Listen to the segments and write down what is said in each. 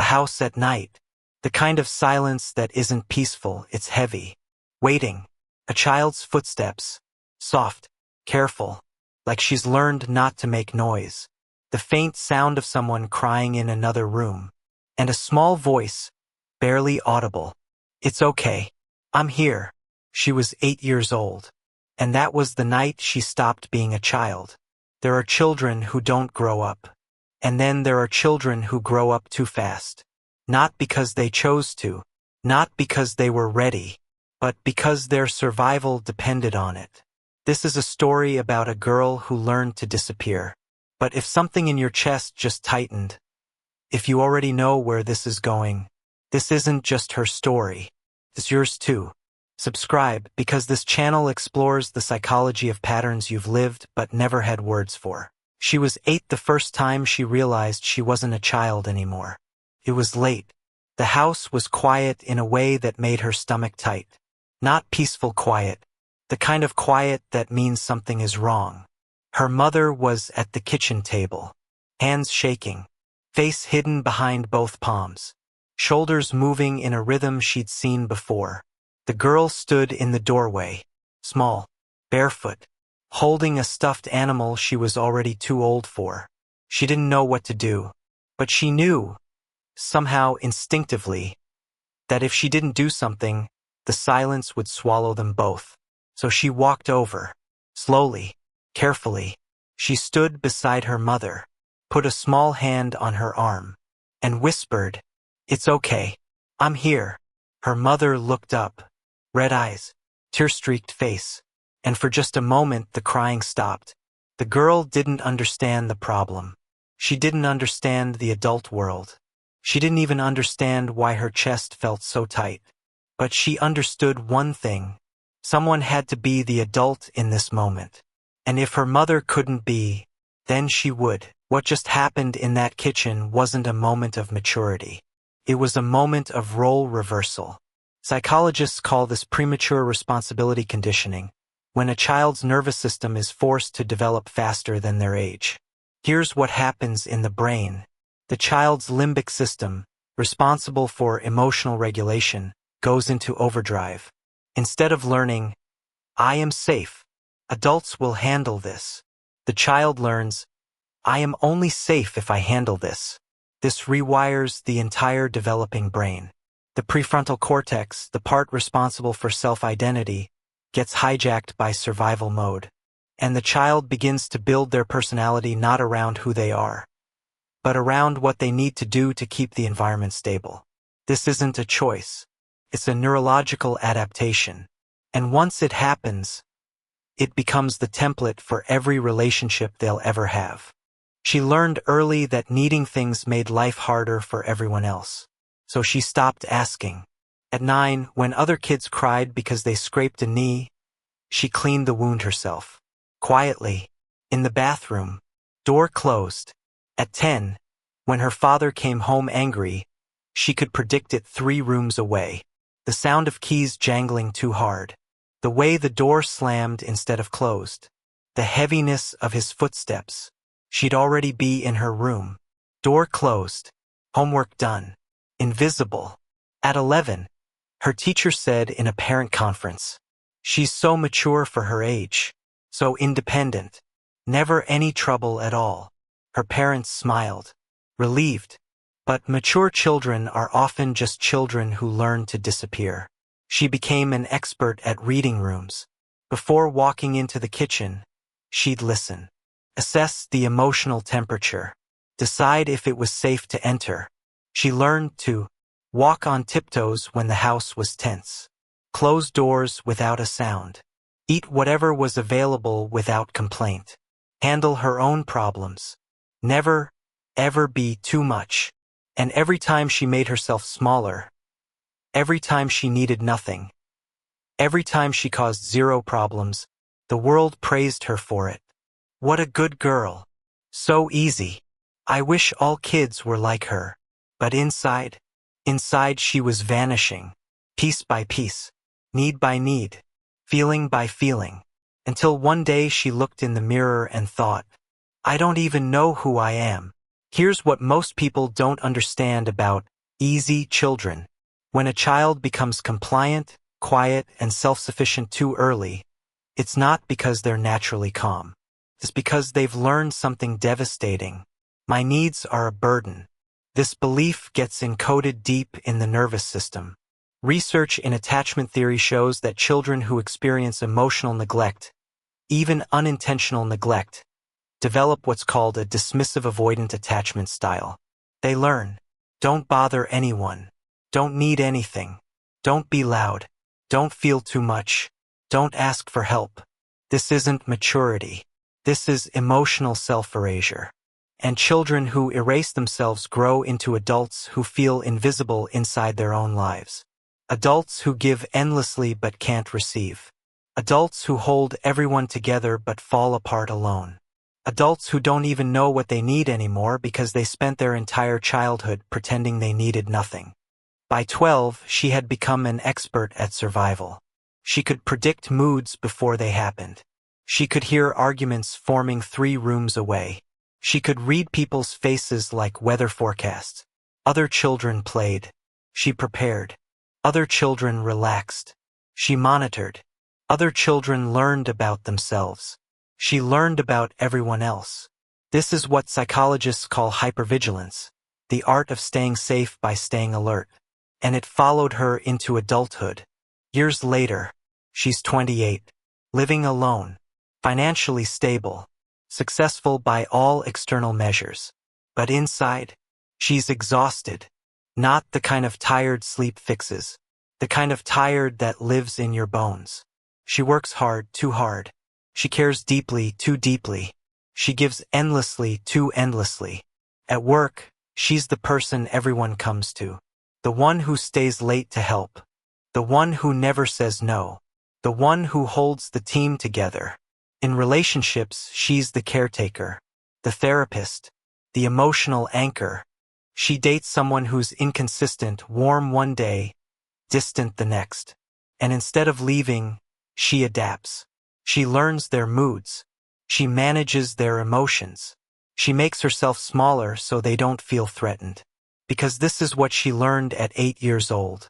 house at night. The kind of silence that isn't peaceful, it's heavy. Waiting. A child's footsteps. Soft. Careful. Like she's learned not to make noise. The faint sound of someone crying in another room. And a small voice, barely audible. It's okay. I'm here. She was 8 years old. And that was the night she stopped being a child. There are children who don't grow up. And then there are children who grow up too fast. Not because they chose to. Not because they were ready. But because their survival depended on it. This is a story about a girl who learned to disappear. But if something in your chest just tightened, if you already know where this is going, this isn't just her story. It's yours too. Subscribe, because this channel explores the psychology of patterns you've lived but never had words for. She was 8 the first time she realized she wasn't a child anymore. It was late. The house was quiet in a way that made her stomach tight. Not peaceful quiet. The kind of quiet that means something is wrong. Her mother was at the kitchen table. Hands shaking. Face hidden behind both palms. Shoulders moving in a rhythm she'd seen before. The girl stood in the doorway. Small. Barefoot. Holding a stuffed animal she was already too old for. She didn't know what to do. But she knew, somehow instinctively, that if she didn't do something, the silence would swallow them both. So she walked over. Slowly. Carefully. She stood beside her mother. Put a small hand on her arm. And whispered, "It's okay. I'm here." Her mother looked up. Red eyes. Tear-streaked face. And for just a moment the crying stopped. The girl didn't understand the problem. She didn't understand the adult world. She didn't even understand why her chest felt so tight. But she understood one thing. Someone had to be the adult in this moment. And if her mother couldn't be, then she would. What just happened in that kitchen wasn't a moment of maturity. It was a moment of role reversal. Psychologists call this premature responsibility conditioning, when a child's nervous system is forced to develop faster than their age. Here's what happens in the brain. The child's limbic system, responsible for emotional regulation, goes into overdrive. Instead of learning, "I am safe. Adults will handle this," the child learns, "I am only safe if I handle this." This rewires the entire developing brain. The prefrontal cortex, the part responsible for self-identity, gets hijacked by survival mode. And the child begins to build their personality not around who they are, but around what they need to do to keep the environment stable. This isn't a choice. It's a neurological adaptation. And once it happens, it becomes the template for every relationship they'll ever have. She learned early that needing things made life harder for everyone else. So she stopped asking. At 9, when other kids cried because they scraped a knee, she cleaned the wound herself. Quietly. In the bathroom. Door closed. At 10, when her father came home angry, she could predict it 3 rooms away. The sound of keys jangling too hard. The way the door slammed instead of closed. The heaviness of his footsteps. She'd already be in her room. Door closed. Homework done. Invisible. At 11, her teacher said in a parent conference, "She's so mature for her age. So independent. Never any trouble at all." Her parents smiled. Relieved. But mature children are often just children who learn to disappear. She became an expert at reading rooms. Before walking into the kitchen, she'd listen. Assess the emotional temperature. Decide if it was safe to enter. She learned to walk on tiptoes when the house was tense. Close doors without a sound. Eat whatever was available without complaint. Handle her own problems. Never, ever be too much. And every time she made herself smaller, every time she needed nothing, every time she caused 0 problems, the world praised her for it. What a good girl. So easy. I wish all kids were like her. But inside she was vanishing. Piece by piece. Need by need. Feeling by feeling. Until one day she looked in the mirror and thought, "I don't even know who I am." Here's what most people don't understand about easy children. When a child becomes compliant, quiet, and self-sufficient too early, it's not because they're naturally calm. It's because they've learned something devastating. My needs are a burden. This belief gets encoded deep in the nervous system. Research in attachment theory shows that children who experience emotional neglect, even unintentional neglect, develop what's called a dismissive avoidant attachment style. They learn, don't bother anyone, don't need anything, don't be loud, don't feel too much, don't ask for help. This isn't maturity. This is emotional self-erasure. And children who erase themselves grow into adults who feel invisible inside their own lives. Adults who give endlessly but can't receive. Adults who hold everyone together but fall apart alone. Adults who don't even know what they need anymore because they spent their entire childhood pretending they needed nothing. By 12, she had become an expert at survival. She could predict moods before they happened. She could hear arguments forming 3 rooms away. She could read people's faces like weather forecasts. Other children played. She prepared. Other children relaxed. She monitored. Other children learned about themselves. She learned about everyone else. This is what psychologists call hypervigilance, the art of staying safe by staying alert. And it followed her into adulthood. Years later, she's 28, living alone, financially stable, successful by all external measures. But inside, she's exhausted. Not the kind of tired sleep fixes. The kind of tired that lives in your bones. She works hard, too hard. She cares deeply, too deeply. She gives endlessly, too endlessly. At work, she's the person everyone comes to. The one who stays late to help. The one who never says no. The one who holds the team together. In relationships, she's the caretaker, the therapist, the emotional anchor. She dates someone who's inconsistent, warm one day, distant the next. And instead of leaving, she adapts. She learns their moods. She manages their emotions. She makes herself smaller so they don't feel threatened. Because this is what she learned at 8 years old.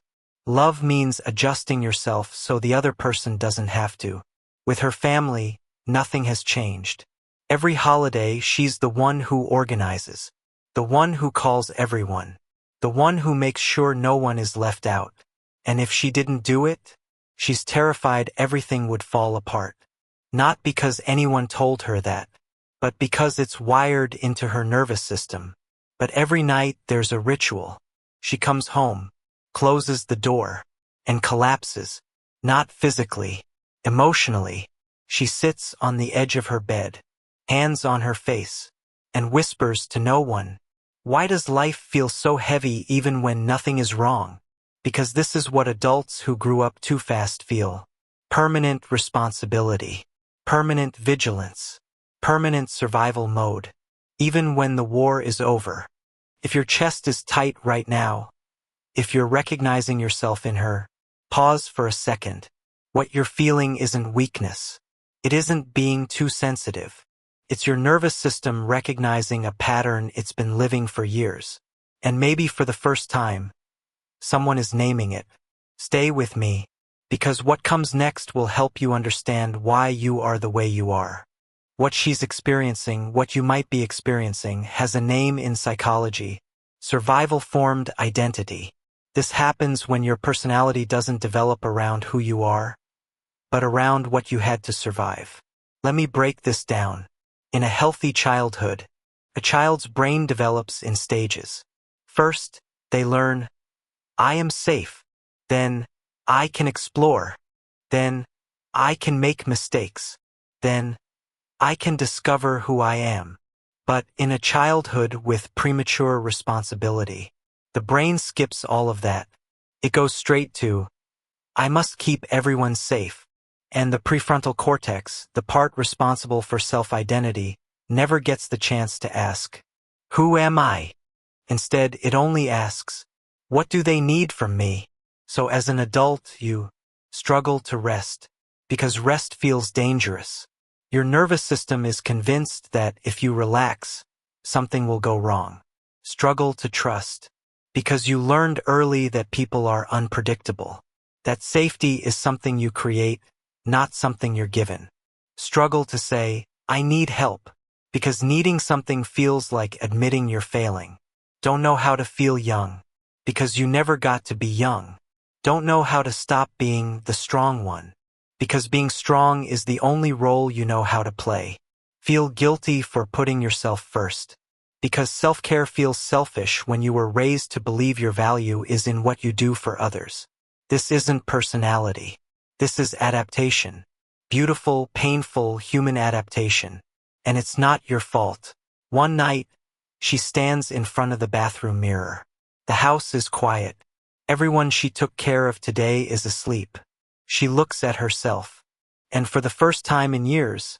Love means adjusting yourself so the other person doesn't have to. With her family, nothing has changed. Every holiday, she's the one who organizes. The one who calls everyone. The one who makes sure no one is left out. And if she didn't do it, she's terrified everything would fall apart. Not because anyone told her that, but because it's wired into her nervous system. But every night there's a ritual. She comes home, closes the door, and collapses. Not physically, emotionally. She sits on the edge of her bed, hands on her face, and whispers to no one. Why does life feel so heavy even when nothing is wrong? Because this is what adults who grew up too fast feel. Permanent responsibility. Permanent vigilance. Permanent survival mode. Even when the war is over. If your chest is tight right now, if you're recognizing yourself in her, pause for a second. What you're feeling isn't weakness. It isn't being too sensitive. It's your nervous system recognizing a pattern it's been living for years. And maybe for the first time, someone is naming it. Stay with me, because what comes next will help you understand why you are the way you are. What she's experiencing, what you might be experiencing, has a name in psychology: survival-formed identity. This happens when your personality doesn't develop around who you are, but around what you had to survive. Let me break this down. In a healthy childhood, a child's brain develops in stages. First, they learn, I am safe. Then, I can explore. Then, I can make mistakes. Then, I can discover who I am. But in a childhood with premature responsibility, the brain skips all of that. It goes straight to, I must keep everyone safe. And the prefrontal cortex, the part responsible for self-identity, never gets the chance to ask, who am I? Instead, it only asks, what do they need from me? So as an adult, you struggle to rest, because rest feels dangerous. Your nervous system is convinced that if you relax, something will go wrong. Struggle to trust, Because you learned early that people are unpredictable. That safety is something you create, not something you're given. Struggle to say, I need help, because needing something feels like admitting you're failing. Don't know how to feel young, because you never got to be young. Don't know how to stop being the strong one, because being strong is the only role you know how to play. Feel guilty for putting yourself first, because self-care feels selfish when you were raised to believe your value is in what you do for others. This isn't personality. This is adaptation. Beautiful, painful, human adaptation. And it's not your fault. One night, she stands in front of the bathroom mirror. The house is quiet. Everyone she took care of today is asleep. She looks at herself. And for the first time in years,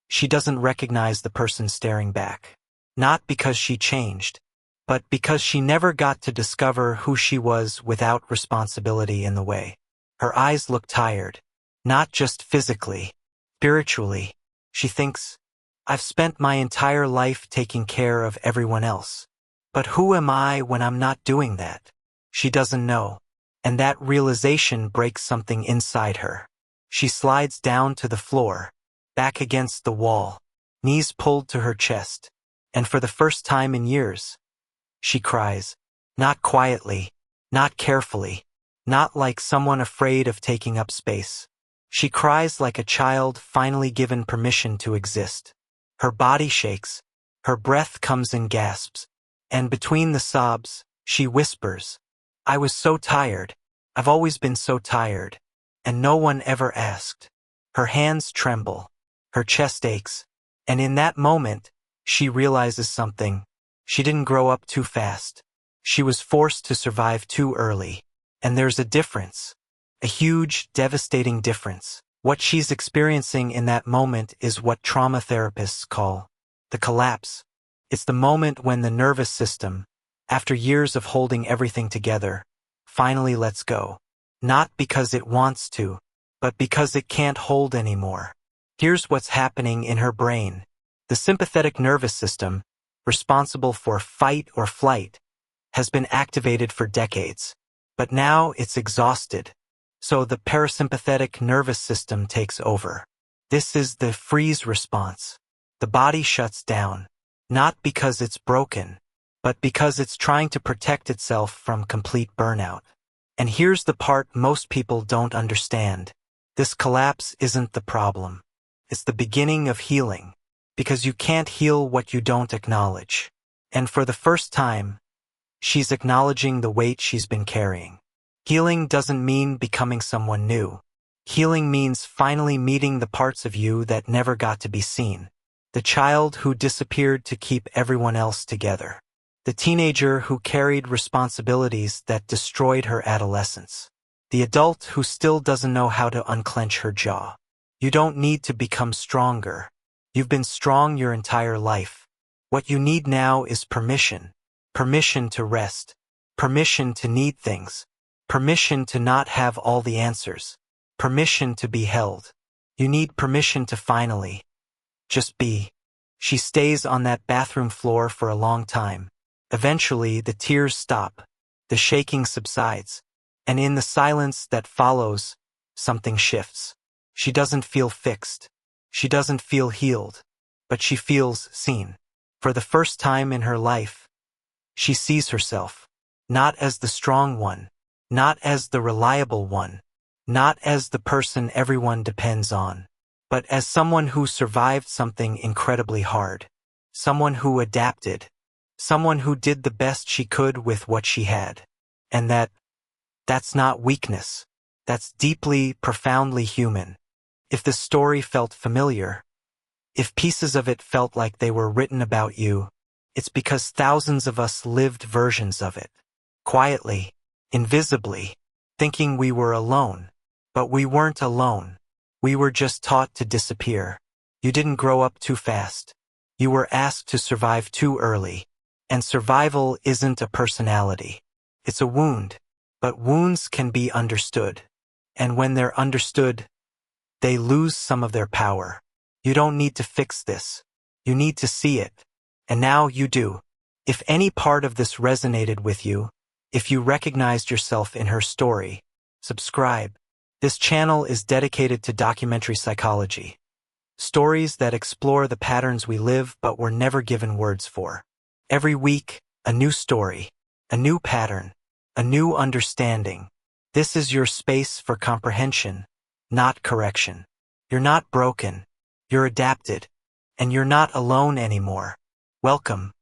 she doesn't recognize the person staring back. Not because she changed, but because she never got to discover who she was without responsibility in the way. Her eyes look tired, not just physically, spiritually. She thinks, I've spent my entire life taking care of everyone else. But who am I when I'm not doing that? She doesn't know, and that realization breaks something inside her. She slides down to the floor, back against the wall, knees pulled to her chest, and for the first time in years, she cries, not quietly, not carefully, not like someone afraid of taking up space. She cries like a child finally given permission to exist. Her body shakes, her breath comes in gasps, and between the sobs, she whispers, I was so tired, I've always been so tired, and no one ever asked. Her hands tremble, her chest aches, and in that moment, she realizes something. She didn't grow up too fast. She was forced to survive too early. And there's a difference. A huge, devastating difference. What she's experiencing in that moment is what trauma therapists call the collapse. It's the moment when the nervous system, after years of holding everything together, finally lets go. Not because it wants to, but because it can't hold anymore. Here's what's happening in her brain. The sympathetic nervous system, responsible for fight or flight, has been activated for decades. But now it's exhausted. So the parasympathetic nervous system takes over. This is the freeze response. The body shuts down, not because it's broken, but because it's trying to protect itself from complete burnout. And here's the part most people don't understand. This collapse isn't the problem. It's the beginning of healing, because you can't heal what you don't acknowledge. And for the first time, she's acknowledging the weight she's been carrying. Healing doesn't mean becoming someone new. Healing means finally meeting the parts of you that never got to be seen. The child who disappeared to keep everyone else together. The teenager who carried responsibilities that destroyed her adolescence. The adult who still doesn't know how to unclench her jaw. You don't need to become stronger. You've been strong your entire life. What you need now is permission. Permission to rest. Permission to need things. Permission to not have all the answers. Permission to be held. You need permission to finally just be. She stays on that bathroom floor for a long time. Eventually, the tears stop. The shaking subsides. And in the silence that follows, something shifts. She doesn't feel fixed. She doesn't feel healed. But she feels seen. For the first time in her life, she sees herself. Not as the strong one. Not as the reliable one. Not as the person everyone depends on. But as someone who survived something incredibly hard. Someone who adapted. Someone who did the best she could with what she had. And that's not weakness. That's deeply, profoundly human. If the story felt familiar, if pieces of it felt like they were written about you, it's because thousands of us lived versions of it. Quietly, invisibly, thinking we were alone. But we weren't alone. We were just taught to disappear. You didn't grow up too fast. You were asked to survive too early. And survival isn't a personality. It's a wound. But wounds can be understood. And when they're understood, they lose some of their power. You don't need to fix this. You need to see it. And now you do. If any part of this resonated with you, If you recognized yourself in her story, subscribe. This channel is dedicated to documentary psychology. Stories that explore the patterns we live but were never given words for. Every week, a new story, a new pattern, a new understanding. This is your space for comprehension, not correction. You're not broken, you're adapted, and you're not alone anymore. Welcome.